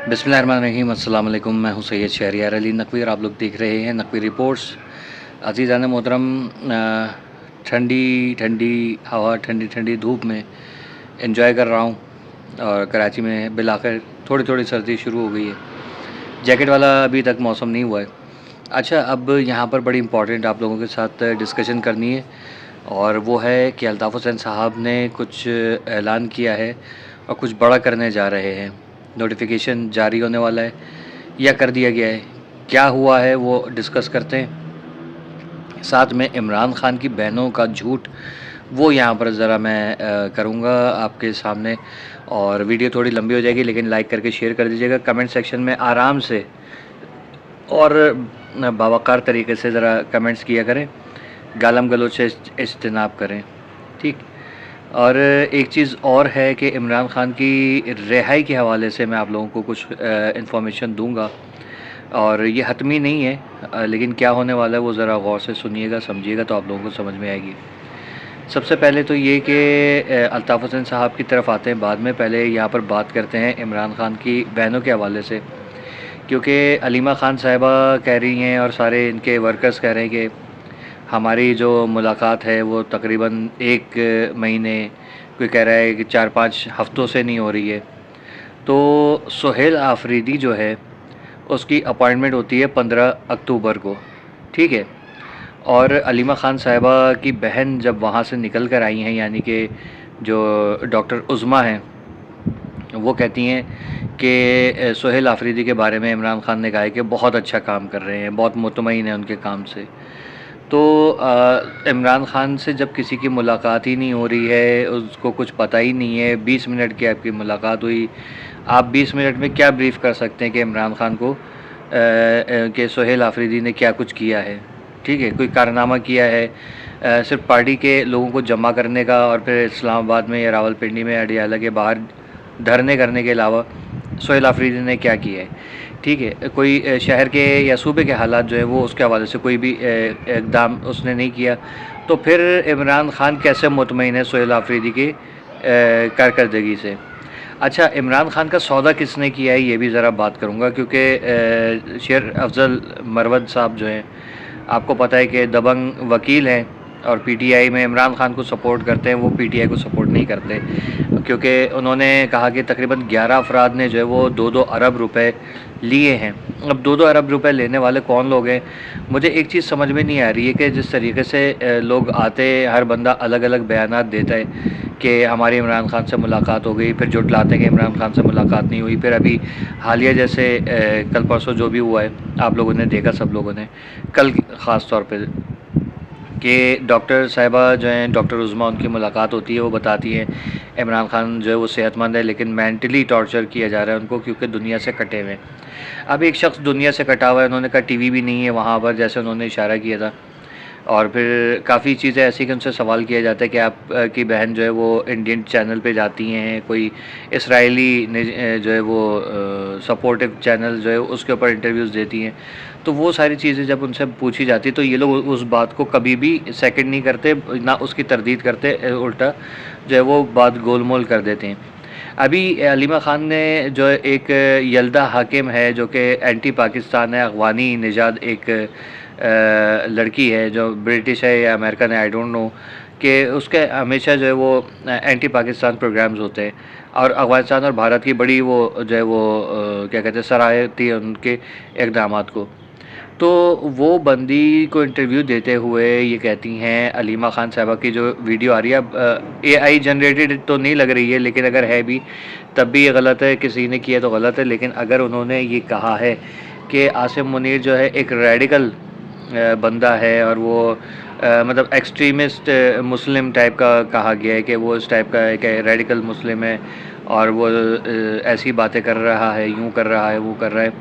बिस्मिल्लाहिर्रहमानिर्रहीम अस्सलाम वालेकुम। मैं हूं सैयद शहरियार अली नकवी और आप लोग देख रहे हैं नकवी रिपोर्ट्स। अज़ीज़ान मोहतरम, ठंडी ठंडी हवा, ठंडी ठंडी धूप में एंजॉय कर रहा हूं और कराची में बिलाखिर थोड़ी थोड़ी सर्दी शुरू हो गई है। जैकेट वाला अभी तक मौसम नहीं हुआ है। अच्छा, अब यहाँ पर बड़ी इम्पॉर्टेंट आप लोगों के साथ डिस्कशन करनी है और वो है कि अल्ताफ़ हुसैन साहब ने कुछ ऐलान किया है और कुछ बड़ा करने जा रहे हैं। नोटिफिकेशन जारी होने वाला है या कर दिया गया है, क्या हुआ है वो डिस्कस करते हैं। साथ में इमरान खान की बहनों का झूठ वो यहाँ पर ज़रा मैं करूँगा आपके सामने, और वीडियो थोड़ी लंबी हो जाएगी लेकिन लाइक करके शेयर कर दीजिएगा। कमेंट सेक्शन में आराम से और बावकार तरीके से ज़रा कमेंट्स किया करें, गालम गलोच से इज्तनाब करें, ठीक। और एक चीज़ और है कि इमरान खान की रिहाई के हवाले से मैं आप लोगों को कुछ इन्फॉर्मेशन दूंगा और ये हतमी नहीं है, लेकिन क्या होने वाला है वो ज़रा गौर से सुनिएगा, समझिएगा तो आप लोगों को समझ में आएगी। सबसे पहले तो ये कि अल्ताफ़ हुसैन साहब की तरफ आते हैं बाद में। पहले यहाँ पर बात करते हैं इमरान खान की बहनों के हवाले से, क्योंकि अलीमा खान साहिबा कह रही हैं और सारे इनके वर्कर्स कह रहे हैं कि हमारी जो मुलाकात है वो तकरीबन 1 महीने, कोई कह रहा है कि 4-5 हफ़्तों से नहीं हो रही है। तो सुहेल आफरीदी जो है उसकी अपॉइंटमेंट होती है 15 अक्टूबर को, ठीक है। और अलीमा खान साहिबा की बहन जब वहाँ से निकल कर आई हैं, यानी कि जो डॉक्टर उज़मा हैं, वो कहती हैं कि सुहेल आफरीदी के बारे में इमरान खान ने कहा है कि बहुत अच्छा काम कर रहे हैं, बहुत मुतमईन है उनके काम से। तो इमरान खान से जब किसी की मुलाकात ही नहीं हो रही है, उसको कुछ पता ही नहीं है, 20 मिनट की आपकी मुलाकात हुई, आप 20 मिनट में क्या ब्रीफ़ कर सकते हैं कि इमरान खान को कि सुहेल आफरीदी ने क्या कुछ किया है, ठीक है, कोई कारनामा किया है सिर्फ पार्टी के लोगों को जमा करने का और फिर इस्लामाबाद में या रावलपिंडी में अडियाला के बाहर धरने करने के अलावा सुहेल आफरीदी ने क्या किया है, ठीक है। कोई शहर के या सूबे के हालात जो है वो उसके हवाले से कोई भी इक़दाम उसने नहीं किया, तो फिर इमरान खान कैसे मुतमईन है सुहेल आफरीदी की कारकर्दगी से। अच्छा, इमरान खान का सौदा किसने किया है ये भी ज़रा बात करूँगा, क्योंकि शेर अफजल मरवद साहब जो हैं, आपको पता है कि दबंग वकील हैं और पीटीआई में इमरान खान को सपोर्ट करते हैं, वो पीटीआई को सपोर्ट नहीं करते, क्योंकि उन्होंने कहा कि तकरीबन 11 अफराद ने जो है वो 2-2 अरब रुपए लिए हैं। अब 2-2 अरब रुपए लेने वाले कौन लोग हैं, मुझे एक चीज़ समझ में नहीं आ रही है कि जिस तरीके से लोग आते, हर बंदा अलग अलग बयानात देता है कि हमारी इमरान खान से मुलाकात हो गई, फिर जुटलाते हैं कि इमरान खान से मुलाकात नहीं हुई, फिर अभी हालिया जैसे कल परसों जो भी हुआ है आप लोगों ने देखा, सब लोगों ने, कल ख़ास तौर पे कि डॉक्टर साहिबा जो हैं, डॉक्टर उज़मा, उनकी मुलाकात होती है, वो बताती हैं इमरान खान जो है वो सेहतमंद है लेकिन मेंटली टॉर्चर किया जा रहा है उनको, क्योंकि दुनिया से कटे हुए हैं। अब एक शख्स दुनिया से कटा हुआ है, उन्होंने कहा टीवी भी नहीं है वहाँ पर, जैसे उन्होंने इशारा किया था, और फिर काफ़ी चीज़ें ऐसी कि उनसे सवाल किया जाता है कि आप की बहन जो है वो इंडियन चैनल पे जाती हैं, कोई इसराइली जो है वो सपोर्टिव चैनल जो है उसके ऊपर इंटरव्यूज़ देती हैं। तो वो सारी चीज़ें जब उनसे पूछी जाती तो ये लोग उस बात को कभी भी सेकंड नहीं करते, ना उसकी तरदीद करते, उल्टा जो है वो बात गोलमोल कर देते हैं। अभी अलीमा खान ने जो एक यल्दा हाकिम है जो कि एंटी पाकिस्तान है, अफ़गानी निजाद एक लड़की है जो ब्रिटिश है या अमेरिकन है, आई डोंट नो, कि उसके हमेशा जो है वो एंटी पाकिस्तान प्रोग्राम्स होते हैं और अफ़गानिस्तान और भारत की बड़ी वो जो है वो क्या कहते हैं सराहती है उनके इक़दामात को। तो वो बंदी को इंटरव्यू देते हुए ये कहती हैं, अलीमा खान साहिबा की जो वीडियो आ रही है, अब AI जनरेटेड तो नहीं लग रही है, लेकिन अगर है भी तब भी ये गलत है, किसी ने किया तो गलत है। लेकिन अगर उन्होंने ये कहा है कि आसिम मुनीर जो है एक रेडिकल बंदा है और वो मतलब एक्सट्रीमिस्ट मुस्लिम टाइप का कहा गया है कि वो इस टाइप का है कि रेडिकल मुस्लिम है और वो ऐसी बातें कर रहा है, यूँ कर रहा है, वो कर रहा है,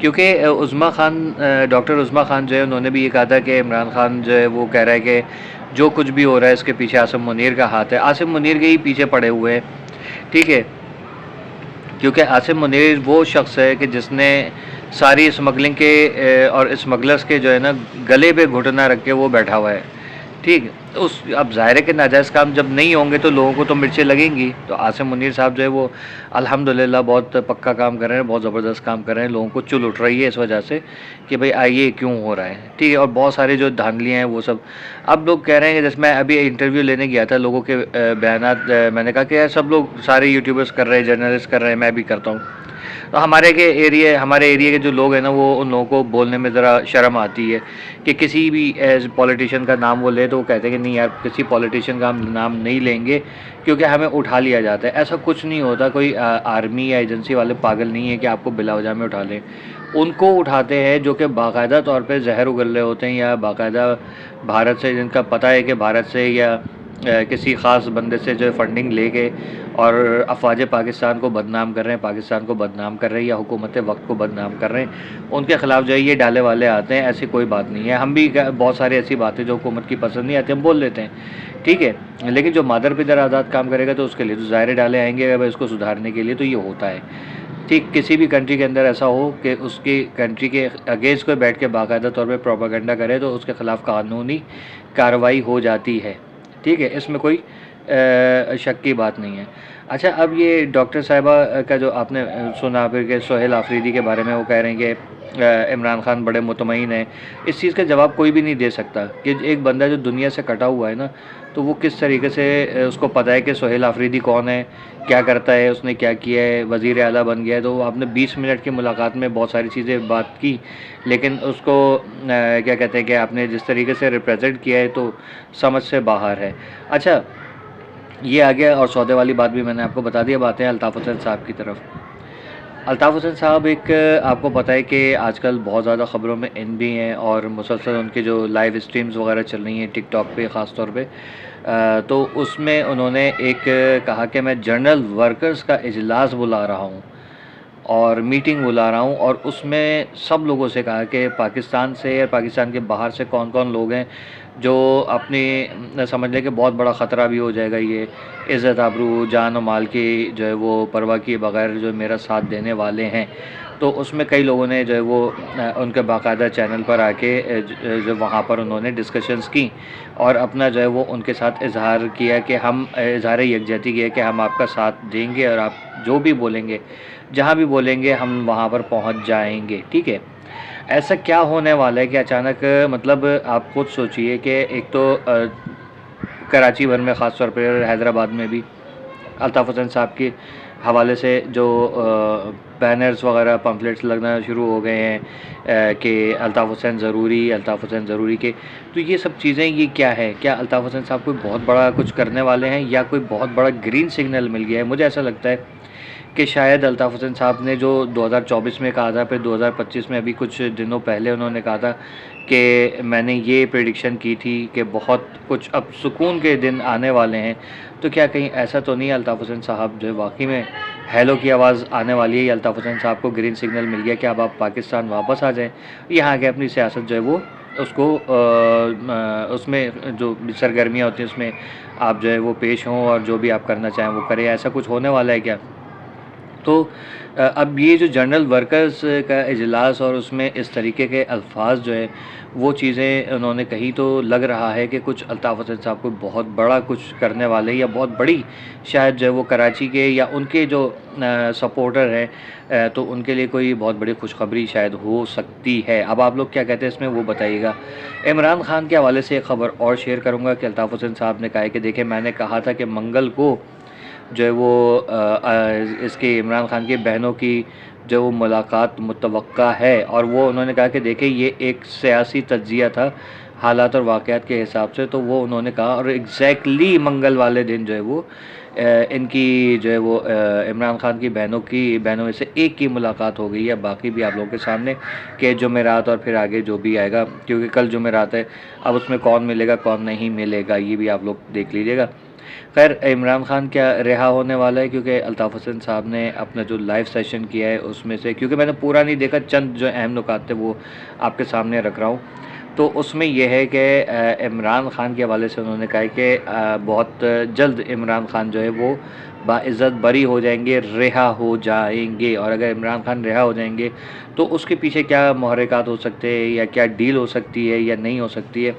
क्योंकि उज़मा खान, डॉक्टर उज़मा खान जो है उन्होंने भी ये कहा था कि इमरान खान जो है वो कह रहा है कि जो कुछ भी हो रहा है इसके पीछे आसिम मुनीर का हाथ है। आसिम मुनीर के ही पीछे पड़े हुए हैं, ठीक है, क्योंकि आसिम मुनीर वो शख्स है कि जिसने सारी स्मगलिंग के और स्मगलर्स के जो है ना गले पे घुटना रख के वो बैठा हुआ है, ठीक है, तो उस अब ज़ाहिर है कि नाजायज़ काम जब नहीं होंगे तो लोगों को तो मिर्चें लगेंगी। तो आसिम मुनीर साहब जो है वो अल्हम्दुलिल्लाह बहुत पक्का काम कर रहे हैं, बहुत ज़बरदस्त काम कर रहे हैं, लोगों को चुल उठ रही है इस वजह से कि भाई ये क्यों हो रहा है, ठीक है। और बहुत सारे जो धांधलियाँ हैं वो सब अब लोग कह रहे हैं कि जैसे मैं अभी इंटरव्यू लेने गया था, लोगों के बयानात मैंने कहा कि यार सब लोग सारे यूट्यूबर्स कर रहे हैं, जर्नलिस्ट कर रहे हैं, मैं भी करता हूँ। तो हमारे एरिया के जो लोग हैं ना, वो उन लोगों को बोलने में ज़रा शर्म आती है कि किसी भी पॉलिटिशियन का नाम वो ले तो वो कहते हैं कि नहीं यार, किसी पॉलिटिशियन का हम नाम नहीं लेंगे क्योंकि हमें उठा लिया जाता है। ऐसा कुछ नहीं होता, कोई आर्मी या एजेंसी वाले पागल नहीं है कि आपको बिलावजा में उठा लें। उनको उठाते हैं जो कि बाकायदा तौर पे जहर उगल रहे होते हैं, या बाकायदा भारत से, जिनका पता है कि भारत से या किसी ख़ास बंदे से जो फंडिंग लेके और अफवाज पाकिस्तान को बदनाम कर रहे हैं, पाकिस्तान को बदनाम कर रहे हैं या हुकूमत वक्त को बदनाम कर रहे हैं, उनके ख़िलाफ़ जो है ये डाले वाले आते हैं। ऐसी कोई बात नहीं है। हम भी बहुत सारी ऐसी बातें जो हुकूमत की पसंद नहीं आती हम बोल लेते हैं, ठीक है। लेकिन जो मादर पिदर आज़ाद काम करेगा तो उसके लिए तो ज़ाहिर डाले आएंगे भाई इसको सुधारने के लिए, तो ये होता है। ठीक, किसी भी कंट्री के अंदर ऐसा हो कि उसकी कंट्री के अगेंस्ट कोई बैठ के बाकायदा तौर पे प्रोपागेंडा करे तो उसके ख़िलाफ़ कानूनी कार्रवाई हो जाती है, ठीक है। इसमें कोई शक की बात नहीं है। अच्छा, अब ये डॉक्टर साहिबा का जो आपने सुना फिर कि सोहेल आफरीदी के बारे में वो कह रहे हैं कि इमरान खान बड़े मुतमईन हैं। इस चीज़ का जवाब कोई भी नहीं दे सकता कि एक बंदा जो दुनिया से कटा हुआ है ना, तो वो किस तरीके से उसको पता है कि सोहेल आफरीदी कौन है, क्या करता है, उसने क्या किया है, वज़ीर आला बन गया है। तो आपने 20 मिनट की मुलाकात में बहुत सारी चीज़ें बात की, लेकिन उसको क्या कहते हैं कि आपने जिस तरीके से रिप्रेजेंट किया है तो समझ से बाहर है। अच्छा, ये आ गया, और सौदे वाली बात भी मैंने आपको बता दी। अब आते हैं अल्ताफ़ हुसैन साहब की तरफ। अल्ताफ़ हुसैन साहब एक, आपको पता है कि आजकल बहुत ज़्यादा ख़बरों में इन भी हैं और मुसलसल उनकी जो लाइव स्ट्रीम्स वगैरह चल रही हैं टिकटॉक पे ख़ास तौर पे, तो उसमें उन्होंने एक कहा कि मैं जनरल वर्कर्स का इजलास बुला रहा हूँ और मीटिंग बुला रहा हूँ, और उसमें सब लोगों से कहा कि पाकिस्तान से या पाकिस्तान के बाहर से कौन कौन लोग हैं जो अपनी समझ लें कि बहुत बड़ा ख़तरा भी हो जाएगा, ये इज़्ज़त आबरू जान और माल की जो है वो परवाह किए बगैर जो मेरा साथ देने वाले हैं। तो उसमें कई लोगों ने जो है वो उनके बाकायदा चैनल पर आके जो वहाँ पर उन्होंने डिस्कशंस की और अपना जो है वो उनके साथ इजहार किया कि हम इजहार यकजहती किया कि हम आपका साथ देंगे और आप जो भी बोलेंगे, जहाँ भी बोलेंगे हम वहाँ पर पहुँच जाएंगे, ठीक है। ऐसा क्या होने वाला है कि अचानक, मतलब आप खुद सोचिए कि एक तो कराची भर में ख़ास तौर पर हैदराबाद में भी अल्ताफ़ हुसैन साहब के हवाले से जो बैनर्स वगैरह पम्फलेट्स लगना शुरू हो गए हैं कि अल्ताफ़ हुसैन ज़रूरी, अल्ताफ़ हुसैन ज़रूरी के। तो ये सब चीज़ें, ये क्या है? क्या अल्ताफ़ हुसैन साहब कोई बहुत बड़ा कुछ करने वाले हैं या कोई बहुत बड़ा ग्रीन सिग्नल मिल गया है? मुझे ऐसा लगता है कि शायद अल्ताफ़ हुसैन साहब ने जो 2024 में कहा था, फिर 2025 में अभी कुछ दिनों पहले उन्होंने कहा था कि मैंने ये प्रेडिक्शन की थी कि बहुत कुछ अब सुकून के दिन आने वाले हैं। तो क्या कहीं ऐसा तो नहीं है अल्ताफ़ हुसैन साहब जो है वाक़ई में हेलो की आवाज़ आने वाली है, या अल्ताफ़ हुसैन साहब को ग्रीन सिग्नल मिल गया कि अब आप पाकिस्तान वापस आ जाएँ, यहाँ आके अपनी सियासत जो है वो उसको उसमें जो सरगर्मियाँ होती हैं उसमें आप जो है वो पेश हों और जो भी आप करना चाहें वो करें? ऐसा कुछ होने वाला है क्या? तो अब ये जो जनरल वर्कर्स का इजलास और उसमें इस तरीके के अल्फाज जो है वो चीज़ें उन्होंने कही, तो लग रहा है कि कुछ अल्ताफ़ हुसैन साहब को बहुत बड़ा कुछ करने वाले हैं, या बहुत बड़ी शायद जो है वो कराची के या उनके जो सपोर्टर हैं, तो उनके लिए कोई बहुत बड़ी खुशखबरी शायद हो सकती है। अब आप लोग क्या कहते हैं इसमें वो बताइएगा। इमरान खान के हवाले से एक ख़बर और शेयर करूँगा कि अल्ताफ़ हुसैन साहब ने कहा है कि देखिए, मैंने कहा था कि मंगल को जो है वो इसके इमरान खान की बहनों की जो वो मुलाकात मुतवक्का है, और वो उन्होंने कहा कि देखिए ये एक सियासी तज्ज़िया था हालात और वाक़यात के हिसाब से, तो वो उन्होंने कहा, और एग्जैक्टली मंगल वाले दिन जो है वो इनकी जो है वो इमरान खान की बहनों में से एक की मुलाकात हो गई है। बाकी भी आप लोगों के सामने कि जुमेरात और फिर आगे जो भी आएगा, क्योंकि कल जुमेरात है, अब उसमें कौन मिलेगा कौन नहीं मिलेगा ये भी आप लोग देख लीजिएगा। खैर, इमरान खान क्या रिहा होने वाला है, क्योंकि अल्ताफ़ हुसैन साहब ने अपना जो लाइव सेशन किया है उसमें से, क्योंकि मैंने पूरा नहीं देखा, चंद जो अहम नुकात थे वो आपके सामने रख रहा हूँ। तो उसमें ये है कि इमरान ख़ान के हवाले से उन्होंने कहा है कि बहुत जल्द इमरान ख़ान जो है वो बाइज़्ज़त बरी हो जाएंगे, रिहा हो जाएंगे। और अगर इमरान ख़ान रिहा हो जाएंगे तो उसके पीछे क्या मुहर्रिकात हो सकते हैं या क्या डील हो सकती है या नहीं हो सकती है,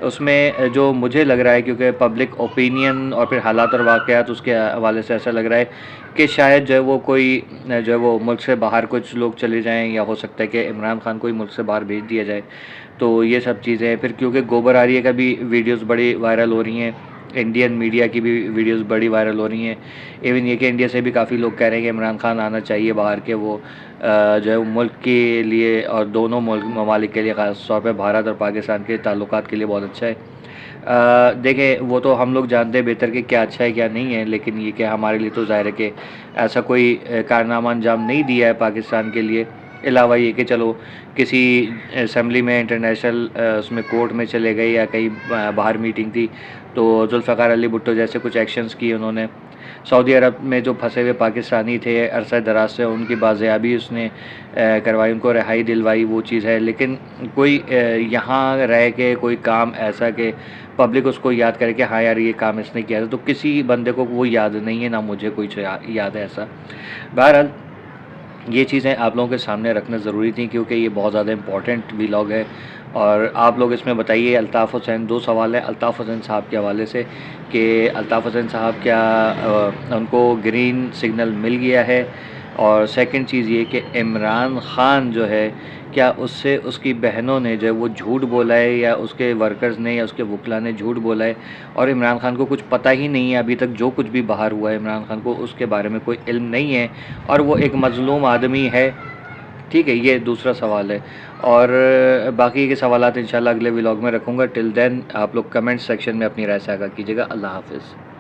उसमें जो मुझे लग रहा है, क्योंकि पब्लिक ओपिनियन और फिर हालात और वाक़यात उसके हवाले से ऐसा लग रहा है कि शायद जो है वो कोई जो है वो मुल्क से बाहर कुछ लोग चले जाएं, या हो सकता है कि इमरान ख़ान को ही मुल्क से बाहर भेज दिया जाए। तो ये सब चीज़ें फिर, क्योंकि गोबर आर्य का भी वीडियोस बड़ी वायरल हो रही हैं, इंडियन मीडिया की भी वीडियोस बड़ी वायरल हो रही हैं। इवन ये कि इंडिया से भी काफ़ी लोग कह रहे हैं कि इमरान ख़ान आना चाहिए बाहर के, वो जो है मुल्क के लिए और दोनों मुल्क ममालिक के लिए, ख़ास तौर पे भारत और पाकिस्तान के ताल्लुकात के लिए बहुत अच्छा है। देखें, वो तो हम लोग जानते हैं बेहतर कि क्या अच्छा है क्या नहीं है, लेकिन ये कि हमारे लिए तो ज़ाहिर है कि ऐसा कोई कारनामा अंजाम नहीं दिया है पाकिस्तान के लिए, अलावा ये कि चलो किसी असम्बली में इंटरनेशनल उसमें कोर्ट में चले गए या कहीं बाहर मीटिंग थी तो जुल्फ़िकार अली भुट्टो जैसे कुछ एक्शंस किए उन्होंने। सऊदी अरब में जो फंसे हुए पाकिस्तानी थे अरसा दराज से, उनकी बाज़ियाबी उसने करवाई, उनको रिहाई दिलवाई, वो चीज़ है। लेकिन कोई यहाँ रह के कोई काम ऐसा कि पब्लिक उसको याद करे कि हाँ यार ये काम इसने किया था, तो किसी बंदे को वो याद नहीं है, ना मुझे कोई याद है ऐसा। बहरहाल ये चीज़ें आप लोगों के सामने रखना ज़रूरी थी, क्योंकि ये बहुत ज़्यादा इम्पॉर्टेंट व्लॉग है। और आप लोग इसमें बताइए, अल्ताफ़ हुसैन, दो सवाल है अल्ताफ़ हुसैन साहब के हवाले से कि अल्ताफ़ हुसैन साहब क्या उनको ग्रीन सिग्नल मिल गया है, और सेकंड चीज़ ये कि इमरान ख़ान जो है क्या उससे उसकी बहनों ने जो है वो झूठ बोला है, या उसके वर्कर्स ने या उसके वकला ने झूठ बोला है, और इमरान ख़ान को कुछ पता ही नहीं है अभी तक, जो कुछ भी बाहर हुआ है इमरान ख़ान को उसके बारे में कोई इल्म नहीं है, और वो एक मज़लूम आदमी है। ठीक है, ये दूसरा सवाल है। और बाकी के सवालात इंशाल्लाह अगले व्लॉग में रखूँगा। टिल देन आप लोग कमेंट सेक्शन में अपनी राय साझा कीजिएगा। अल्लाह हाफ़िज़।